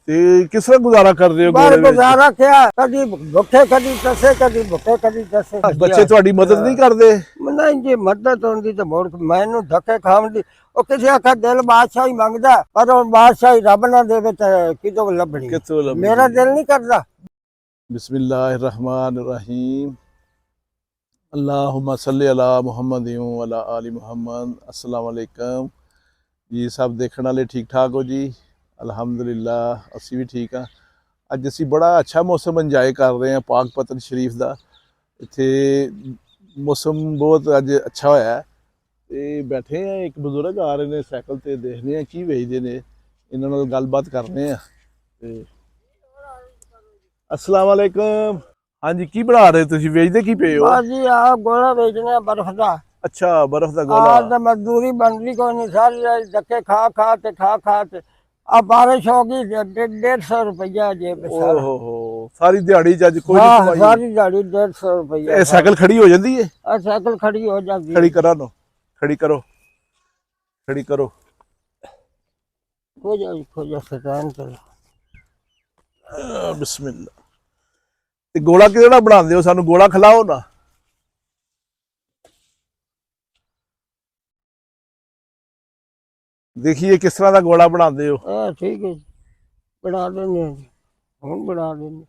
ते किस तरह गुजारा कर रहे हो? बार गुजारा क्या, कभी भुखे कभी तसे, कभी भुखे कभी तसे। बच्चे थोड़ी मदद नहीं करते? नहीं जी, मदद होंदी तो बहुत मैनू धक्के खावंदी। ओ किसी आखा दिल बादशाही मंगदा, पर ओ बादशाही रब ना देवे ते किदों लभणी। कित्थों लभणी? मेरा दिल नहीं करदा। बिस्मिल्लाहिर्रहमानिर्रहीम। अल्लाहुम्मा सल्ली अला मुहम्मद व अला आलि मुहम्मद। अस्सलाम वालेकुम जी। सब देखने वाले ठीक ठाक हो जी? अलहमदुलिल्लाह असी भी ठीक हाँ। अज असी बड़ा अच्छा मौसम इंजॉय कर रहे हैं पाक पतन शरीफ का। इत्थे मौसम बहुत अज अच्छा होया है ते बैठे हैं। एक बजुर्ग आ रहे हैं साइकिल ते, देखने हैं की वेचते हैं, इन्हां नाल गलबात करने हैं। ते अस्सलाम वालेकुम। हाँ जी, की बना रहे तुसीं, वेचदे की पे हो? बस जी आ गोला बेचने बर्फ दा। अच्छा, बर्फ का गोला। आज तो मजदूरी बन रही कोई नहीं, सारी धक्के खा खा के अब बारिश होगी 150 रुपया जेब में सारा। ओहो, सारी दिहाड़ी च अज कोई नहीं हाँ कमाई? सारी दिहाड़ी 150 रुपया। साइकिल खड़ी हो जाती है? साइकिल खड़ी हो जाती है। खड़ी करा नो, खड़ी करो, खड़ी करो। खो जा शैतान कर। बिस्मिल्लाह। ते गोला किहड़ा बनाते हो, सानू गोला खिलाओ ना। देखिए किस तरह का गोला बनाते हो। ठीक है, बना देंगे हम, बना देंगे।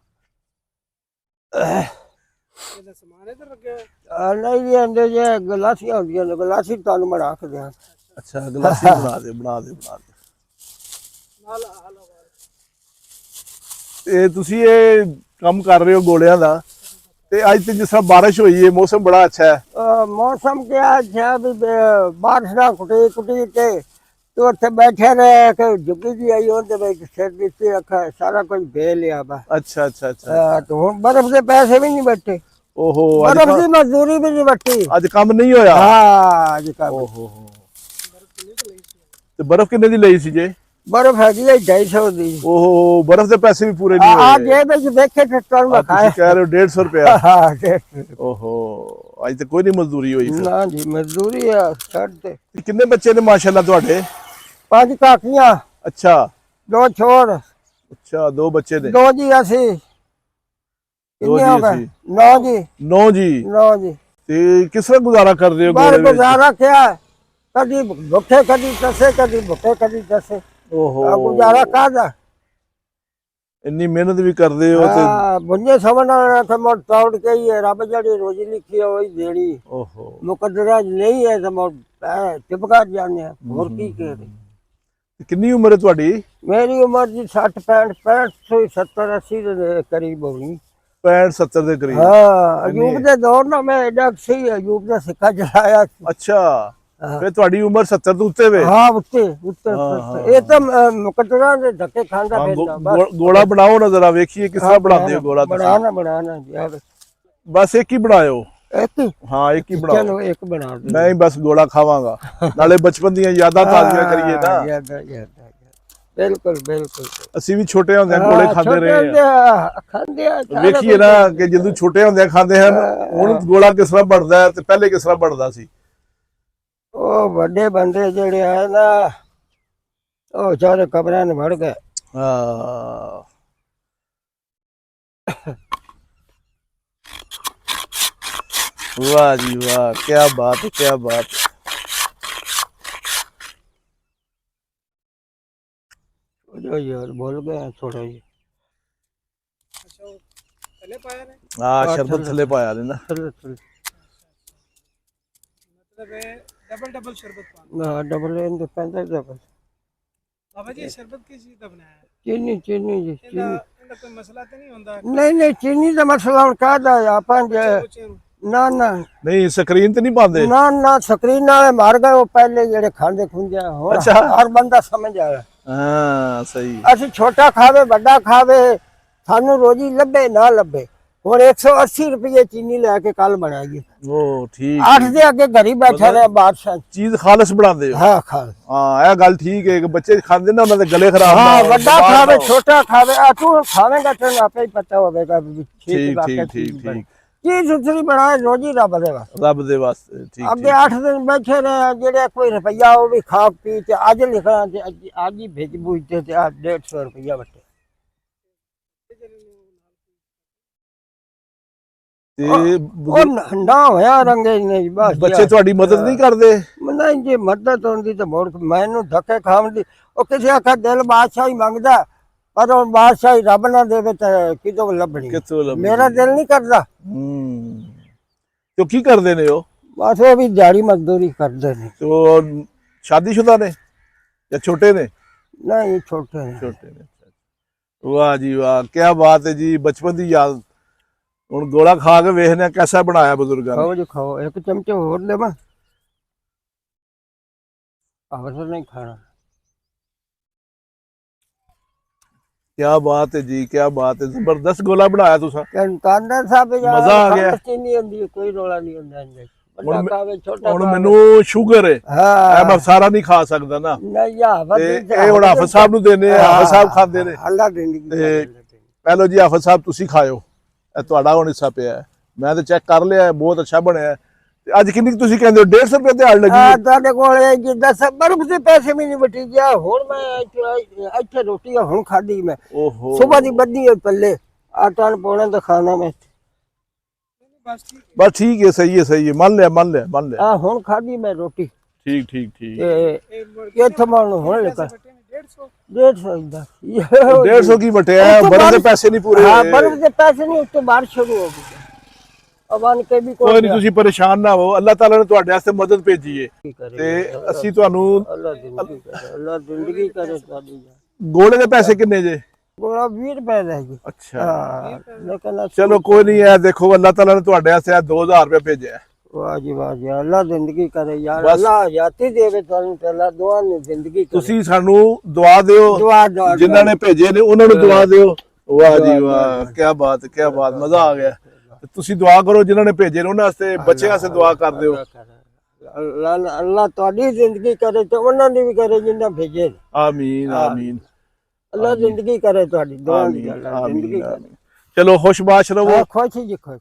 नहीं जी अंदर जे गलासियां होंदियां ने, गलासी तुहानू बना के दें। अच्छा, गलासी बना दे, बना दे, बना दे। ते तुसी ये काम कर रहे हो गोलियां दा, ते अज ते जिस तरह बारिश हुई है, मौसम बड़ा अच्छा है। मौसम क्या अच्छा भी बारिश ना कुटी कुटी ते तो उत्थे बैठे रहे कि झुकी जी आई ओदे विच सिर दित्ती रखा सारा कुछ बे लिया बा। अच्छा अच्छा अच्छा। तो हुण बर्फ दे पैसे भी नहीं बट्टे। ओहो, बर्फ दी मजदूरी भी नहीं बट्टी। अज काम नहीं होया? हाँ अज काम। ओहो, ते बर्फ किन्ने दी लई सी जे? बर्फ हैगी है 250 दी। ओहो, बर्फ दे पैसे भी पूरे नहीं आ होए? जेब विच देखे ते तुहानू तुसी कह रहे हो 150 रुपया? हाँ 150। ओहो, अज ते कोई नहीं मजदूरी हुई फिर। ना जी मजदूरी है छड़ ते। किन्ने बच्चे ने माशाल्लाह तुहाडे? 5 काकियां। अच्छा 2 छोर। अच्छा, 2 बच्चे ने? 2 जी असी। 2 कितने जी हो गए? असी। 9 जी। 9 जी। 9 जी। ते किस तरह गुजारा कर रहे हो बार गोले विच? गुजारा क्या, कभी भुखे कभी तसे, कभी भुखे कभी तसे। ओहो, गुजारा कादा। इन्नी मेहनत भी कर रहे हो ते। बुझे समझना तो मोट तोड़ के ही है, रब जड़ी रोजी लिखी है वही देनी। ओहो, मुकद्दरा नहीं है तो मोट चिपका जाने और की कह रहे। कितनी उम्र है तुहाडी? मेरी उम्र जी 60 65 70 80 के करीब होगी। 65 70 के करीब? हाँ अयूब के दौर ना मैं एडा सही अयूब का सिक्का चलाया। अच्छा, फिर तुहाडी उम्र 70 तो उत्ते वे? हाँ उत्ते उत्ते ये तो मुकद्दरा दे धक्के खांदा फिरदा बस। गोला बनाओ ना जरा, वेखिए किस तरह बनाते हो गोला। बनाना यार, बस एक ही बनाओ। एक ही? हाँ एक ही बनाओ। चलो एक बना दो। मैं ही बस गोला खावांगा, नाले बचपन दी यादां ताज़ियां करिए ना। याद बिल्कुल बिल्कुल। असी भी छोटे होंदे गोले खांदे रहे हैं। वेखिए ना कि जदों छोटे होंदे खांदे हैं, हुण गोला किस तरह बनदा है ते पहले किस तरह बनदा सी। ओ बड़े बंदे जेड़े है ना ओ सारे कब्रां में मर गए। हाँ वाह जी वाह, क्या बात है, क्या बात है। यार बोल गए थोड़ा जी। हाँ शरबत थले पाया ने ना। डबल डबल शरबत ना डबल डबल बाबा जी शरबत किस चीज का बनाया है? चीनी चीनी जी चीनी। इनका कोई मसला तो नहीं होता? नहीं चीनी का मसला और कादा अपन ना ना नहीं स्क्रीन तो नहीं पाते? ना स्क्रीन वाले मार गए वो पहले जेड़े खांदे खुंदे हो। अच्छा, हर बंदा समझ आया। हाँ सही। असि छोटा खावे बड़ा खावे सानू रोजी लभे ना लभे। और 180 रुपये चीनी लैके कल बनाई। वो ठीक 8 दे अगे घरी बैठे रहे बादशाह। चीज खालस बनाते हो? हाँ खाल। हाँ यह गल ठीक है कि बच्चे खाते ना उन्होंने गले खराब। हाँ बड़ा खावे छोटा खावे तू खावेगा तो आपे ही पता होगा। ठीक ठीक ठीक ठीक। चीज उतरी बनाए रोजी रब दे वास्ते। रब दे वास्ते ठीक। अगे 8 दिन बैठे रहे जेड़े कोई रुपया वो भी खा पी ते अज लिखना ते अज ही भेज बूझते ते 150 रुपया बटे। ਤੇ ਉਹ ਨਾ ਹੋਇਆ ਰੰਗੇ ਨੇ ਜੀ, ਬਸ ਬੱਚੇ ਤੁਹਾਡੀ ਮਦਦ ਨਹੀਂ ਕਰਦੇ? ਨਹੀਂ ਜੀ, ਮਦਦ ਹੁੰਦੀ ਤਾਂ ਬਹੁਤ ਮੈਨੂੰ ਧੱਕੇ ਖਾਣ ਦੀ। ਉਹ ਕਿਸੇ ਆਖਾ ਦਿਲ ਬਾਦਸ਼ਾਹੀ ਮੰਗਦਾ, ਪਰ ਉਹ ਬਾਦਸ਼ਾਹੀ ਰੱਬ ਨਾ ਦੇਵੇ ਤਾਂ ਕਿਦੋਂ ਲੱਭਣੀ। ਕਿੱਥੋਂ ਲੱਭਣੀ? ਮੇਰਾ ਦਿਲ ਨਹੀਂ ਕਰਦਾ। ਤੇ ਕੀ ਕਰਦੇ ਨੇ ਉਹ? ਬਸ ਉਹ ਵੀ ਦਿਹਾੜੀ ਮਜ਼ਦੂਰੀ ਕਰਦੇ ਨੇ। ਤੇ ਉਹ ਸ਼ਾਦੀशुदा ਨੇ ਜਾਂ ਛੋਟੇ ਨੇ? ਨਹੀਂ, ਛੋਟੇ ਨੇ। ਛੋਟੇ ਨੇ। ਵਾਹ ਜੀ ਵਾਹ, ਕੀ ਬਾਤ ਹੈ ਜੀ, ਬਚਪਨ ਦੀ ਯਾਦ। ਹੁਣ ਗੋਲਾ ਖਾ ਕੇ ਵੇਖਦੇ ਆ ਕੈਸਾ ਬਣਾਇਆ ਬਜ਼ੁਰਗਾਂ ਨੇ। ਖਾਓ ਜੀ ਖਾਓ, ਇੱਕ ਚਮਚੇ ਹੋਰ ਦੇਵਾਂ? ਅਵਸਰ ਨਹੀਂ ਖਾਣਾ। क्या बात है जी, क्या बात है, जबरदस्त गोला बनाया तुसा। ਕੰਤਾਨਾ ਸਾਹਿਬ ਯਾਰ ਮਜ਼ਾ ਆ ਗਿਆ। ਨਹੀਂ ਹੁੰਦੀ, ਕੋਈ ਰੋਲਾ ਨਹੀਂ ਹੁੰਦਾ ਇਹਦੇ ਵਿੱਚ। ਵੱਡਾ ਖਾਵੇ, ਛੋਟਾ ਹੁਣ ਖਾਵੇ। ਮੈਨੂੰ ਸ਼ੂਗਰ ਹੈ, ਹਾਂ ਮੈਂ ਸਾਰਾ ਨਹੀਂ ਖਾ ਸਕਦਾ ਨਾ। ਨਹੀਂ ਯਾਰ, ਤੇ ਇਹ ਹੁਣ ਹਾਫਿਜ਼ ਸਾਹਿਬ ਨੂੰ ਦੇਣੇ ਆ, ਹਾਫਿਜ਼ ਸਾਹਿਬ ਖਾਂਦੇ ਨੇ। ਅੱਲਾ ਜ਼ਿੰਦਗੀ ਤੇ ਪਹਿਲੋ ਜੀ ਹਾਫਿਜ਼ ਸਾਹਿਬ ਤੁਸੀਂ ਖਾਇਓ, ਇਹ ਤੁਹਾਡਾ ਹੁਣ ਹਿੱਸਾ ਪਿਆ ਹੈ। ਮੈਂ ਤਾਂ ਚੈੱਕ ਕਰ ਲਿਆ, ਬਹੁਤ ਅੱਛਾ ਬਣਿਆ। ਤੇ ਅੱਜ ਕਿੰਨੀ ਕੁ ਤੁਸੀਂ ਕਹਿੰਦੇ ਹੋ 150 ਰੁਪਏ ਦਿਹਾੜ ਲੱਗੀ ਹੈ? ਤੁਹਾਡੇ ਕੋਲ ਜਿੱਦਾਂ ਬਰਫ ਦੇ ਪੈਸੇ ਵੀ ਨਹੀਂ ਵਟੀ ਗਿਆ। ਹੁਣ ਮੈਂ ਇੱਥੇ ਰੋਟੀ ਹੁਣ ਖਾਧੀ ਮੈਂ, ਓਹੋ ਸੁਬਹ ਦੀ ਬੱਧੀ ਹੋਈ ਪੱਲੇ, ਆਟਾ ਪਾਉਣਾ ਤਾਂ ਖਾਣਾ ਮੈਂ। बस ठीक है। बस ठीक है, सही है, सही है, मान लिया। ਆ ਹੁਣ ਖਾਧੀ ਮੈਂ ਰੋਟੀ। ठीक ठीक ठीक। ਤੇ ਇੱਥੋਂ ਮਾਨੂੰ ਹੁਣ ਲਿਖਾ 150 150 ਦਾ 150 की बटिया, बर्फ के पैसे नहीं पूरे। हाँ, बर्फ के पैसे नहीं, उस तो बारिश शुरू हो गई। अब आन के भी ਕੋਈ ਨਹੀਂ, ਤੁਸੀਂ ਪਰੇਸ਼ਾਨ ਨਾ ਹੋ, ਅੱਲਾਹ ਤਾਲਾ ਨੇ ਤੁਹਾਡੇ ਵਾਸਤੇ ਮਦਦ ਭੇਜੀ ਏ ਤੇ ਅਸੀਂ ਤੁਹਾਨੂੰ। अल्लाह जिंदगी करे, अल्लाह जिंदगी करे ਤੁਹਾਡੀ। ਗੋਲੇ ਦੇ ਪੈਸੇ ਕਿੰਨੇ ਜੇ? गोला 20 रुपए रह गई। ਅੱਛਾ, हाँ, लेकिन ਚਲੋ ਕੋਈ ਨਹੀਂ, ਹੈ ਦੇਖੋ ਅੱਲਾਹ ਤਾਲਾ ਨੇ ਤੁਹਾਡੇ ਵਾਸਤੇ 2000 ਰੁਪਏ ਭੇਜਿਆ ਹੈ। वाह जी वाह जी, अल्लाह जिंदगी करे यार। बस। अल्लाह हयाती देवे ਤੁਹਾਨੂੰ ਤੇ ਅੱਲਾਹ ਦੁਆ ਨੂੰ ਜ਼ਿੰਦਗੀ करे। ਤੁਸੀਂ ਸਾਨੂੰ ਦੁਆ ਦਿਓ, दुआ दुआ ਜਿਨ੍ਹਾਂ ਨੇ ਭੇਜੇ ਨੇ ਉਹਨਾਂ ਨੂੰ ਦੁਆ ਦਿਓ। ਵਾਹ ਜੀ ਵਾਹ, ਕੀ ਬਾਤ, ਕੀ ਬਾਤ, ਮਜ਼ਾ ਆ ਗਿਆ। ਤੇ ਤੁਸੀਂ ਦੁਆ ਕਰੋ, ਜਿਨ੍ਹਾਂ ਨੇ ਭੇਜੇ ਨੇ ਉਹਨਾਂ ਵਾਸਤੇ, ਬੱਚਿਆਂ ਵਾਸਤੇ ਦੁਆ ਕਰ ਦਿਓ। ਅੱਲਾਹ ਤੁਹਾਡੀ ਜ਼ਿੰਦਗੀ ਕਰੇ ਤੇ ਉਹਨਾਂ ਦੀ ਵੀ ਕਰੇ ਜਿਨ੍ਹਾਂ ਭੇਜੇ। ਆਮੀਨ ਆਮੀਨ ਅੱਲਾਹ ਜ਼ਿੰਦਗੀ करे ਤੁਹਾਡੀ ਦੁਆ ਦੀ। ਆਮੀਨ ਅੱਲਾਹ ਜ਼ਿੰਦਗੀ ਆਮੀਨ करे। ਆਮੀਨ। ਚਲੋ ਖੁਸ਼ਬਾਸ਼ ਰਹੋ। खुश जी खुश।